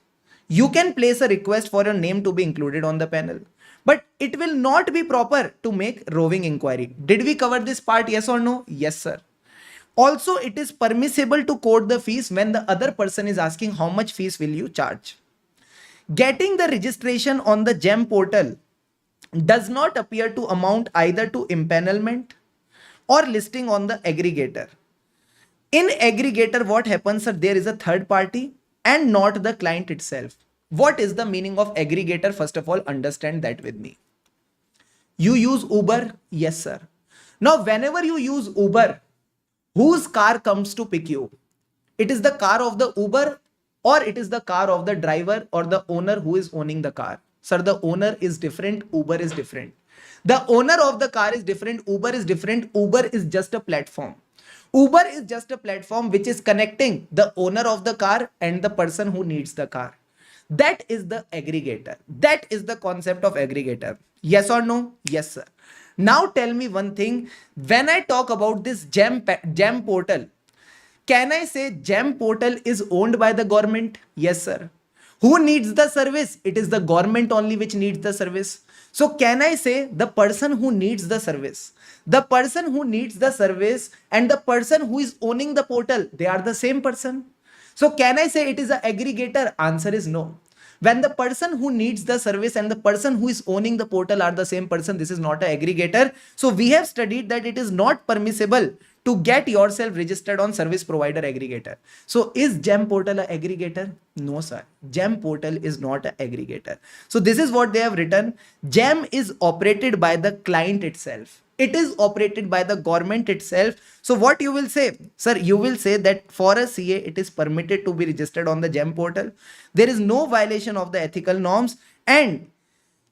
you can place a request for your name to be included on the panel. But it will not be proper to make roving inquiry. Did we cover this part? Yes or no? Yes, sir. Also, it is permissible to quote the fees when the other person is asking how much fees will you charge. Getting the registration on the GEM portal does not appear to amount either to empanelment or listing on the aggregator. In aggregator, what happens, sir? There is a third party and not the client itself. What is the meaning of aggregator? First of all, understand that with me. You use Uber? Yes, sir. Now, whenever you use Uber, whose car comes to pick you? It is the car of the Uber or it is the car of the driver or the owner who is owning the car? Sir, the owner is different. Uber is different. The owner of the car is different. Uber is different. Uber is just a platform. Uber is just a platform which is connecting the owner of the car and the person who needs the car. That is the aggregator. That is the concept of aggregator. Yes or no? Yes, sir. Now tell me one thing. When I talk about this GEM portal, can I say GEM portal is owned by the government? Yes, sir. Who needs the service? It is the government only which needs the service. So can I say the person who needs the service? The person who needs the service and the person who is owning the portal, they are the same person. So can I say it is an aggregator? Answer is no. When the person who needs the service and the person who is owning the portal are the same person, this is not an aggregator. So we have studied that it is not permissible to get yourself registered on service provider aggregator. So is GEM portal an aggregator? No, sir. GEM portal is not an aggregator. So this is what they have written. GEM is operated by the client itself. It is operated by the government itself. So what you will say, sir? You will say that for a CA, it is permitted to be registered on the GEM portal. There is no violation of the ethical norms, and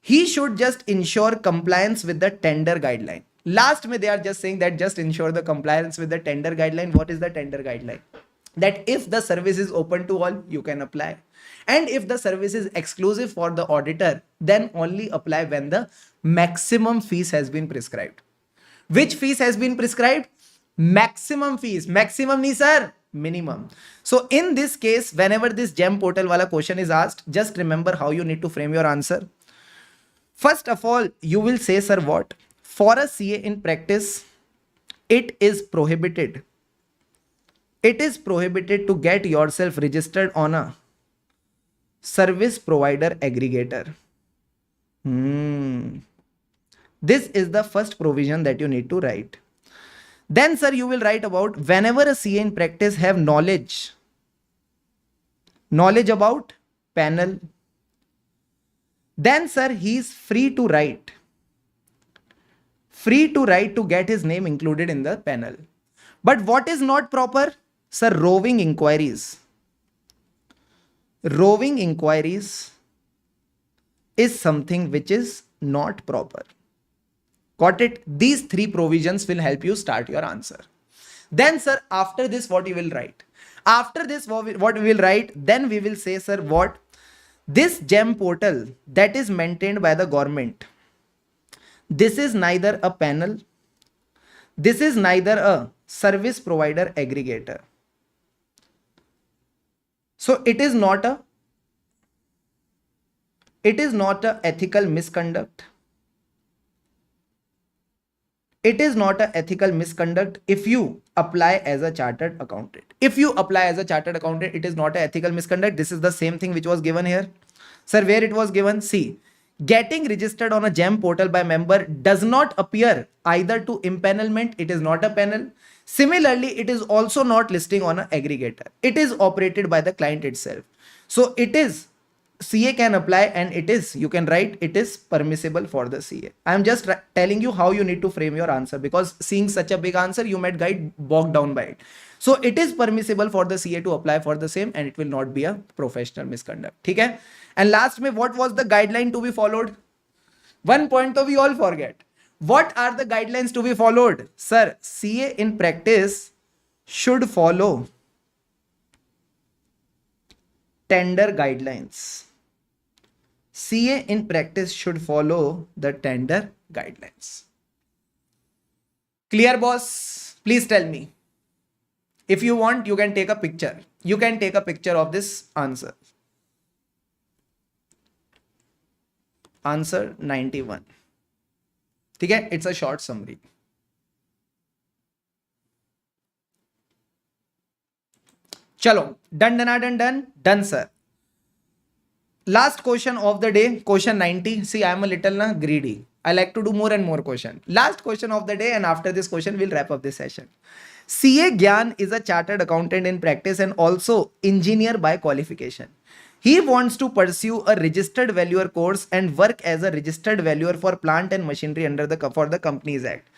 he should just ensure compliance with the tender guideline. Last में they are just saying that just ensure the compliance with the tender guideline. What is the tender guideline? That if the service is open to all, you can apply. And if the service is exclusive for the auditor, then only apply when the maximum fees has been prescribed. Which fees has been prescribed? Maximum fees. Maximum nahi sir, minimum. So in this case, whenever this GEM portal wala question is asked, just remember how you need to frame your answer. First of all, you will say, sir, what? For a CA in practice, it is prohibited. It is prohibited to get yourself registered on a service provider aggregator. This is the first provision that you need to write. Then, sir, you will write about whenever a CA in practice have knowledge about panel, then, sir, he is free to write to get his name included in the panel. But what is not proper? Sir, roving inquiries. Roving inquiries is something which is not proper. Got it? These three provisions will help you start your answer. Then, sir, after this, what you will write? After this, what we will write? Then we will say, sir, what? This GEM portal that is maintained by the government, this is neither a panel, this is neither a service provider aggregator. So it is not a ethical misconduct. It is not an ethical misconduct if you apply as a chartered accountant. If you apply as a chartered accountant, it is not an ethical misconduct. This is the same thing which was given here. Sir, where it was given? See, getting registered on a GEM portal by member does not appear either to impanelment. It is not a panel. Similarly, it is also not listing on an aggregator. It is operated by the client itself. So it is, CA can apply, and it is, you can write, it is permissible for the CA. I am just telling you how you need to frame your answer, because seeing such a big answer, you might get bogged down by it. So it is permissible for the CA to apply for the same, and it will not be a professional misconduct. Okay? And last, what was the guideline to be followed? One point we all forget. What are the guidelines to be followed? Sir, CA in practice should follow tender guidelines. CA in practice should follow the tender guidelines. Clear, boss? Please tell me. If you want, you can take a picture. You can take a picture of this answer. Answer 91. Okay, it's a short summary. Chalo, done, sir. Last question of the day, question 90. See, I am a little greedy. I like to do more and more question. Last question of the day, and after this question, we'll wrap up this session. CA Gyan is a chartered accountant in practice and also engineer by qualification. He wants to pursue a registered valuer course and work as a registered valuer for plant and machinery under for the Companies Act.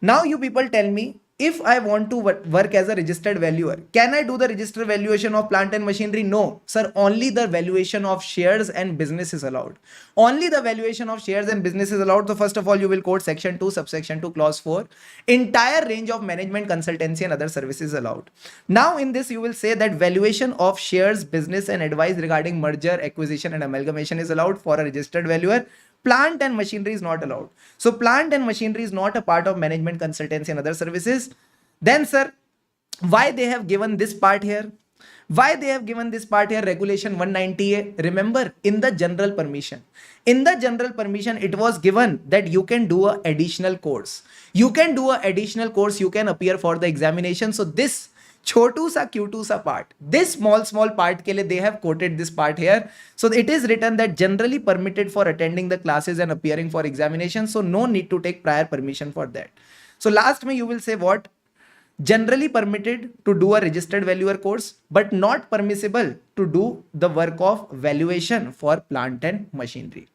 Now you people tell me, if I want to work as a registered valuer, can I do the registered valuation of plant and machinery? No, sir. Only the valuation of shares and business is allowed. Only the valuation of shares and business is allowed. So first of all, you will quote section 2, subsection 2, clause 4. Entire range of management, consultancy and other services allowed. Now in this, you will say that valuation of shares, business and advice regarding merger, acquisition and amalgamation is allowed for a registered valuer. Plant and machinery is not allowed. So plant and machinery is not a part of management, consultancy and other services. Then, sir, why they have given this part here? Why they have given this part here? Regulation 190A. Remember, in the general permission. In the general permission, it was given that you can do an additional course. You can do an additional course. You can appear for the examination. So this chotu sa Q2 sa part, this small part ke liye they have quoted this part here. So it is written that generally permitted for attending the classes and appearing for examination. So no need to take prior permission for that. So last me you will say what? Generally permitted to do a registered valuer course, but not permissible to do the work of valuation for plant and machinery.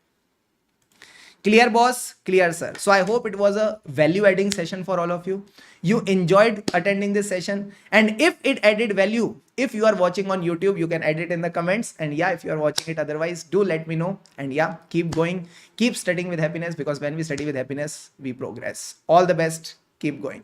Clear, boss? Clear, sir. So I hope it was a value adding session for all of you. You enjoyed attending this session. And if it added value, if you are watching on YouTube, you can add it in the comments. And yeah, if you are watching it otherwise, do let me know. And yeah, keep going, keep studying with happiness, because when we study with happiness, we progress. All the best. Keep going.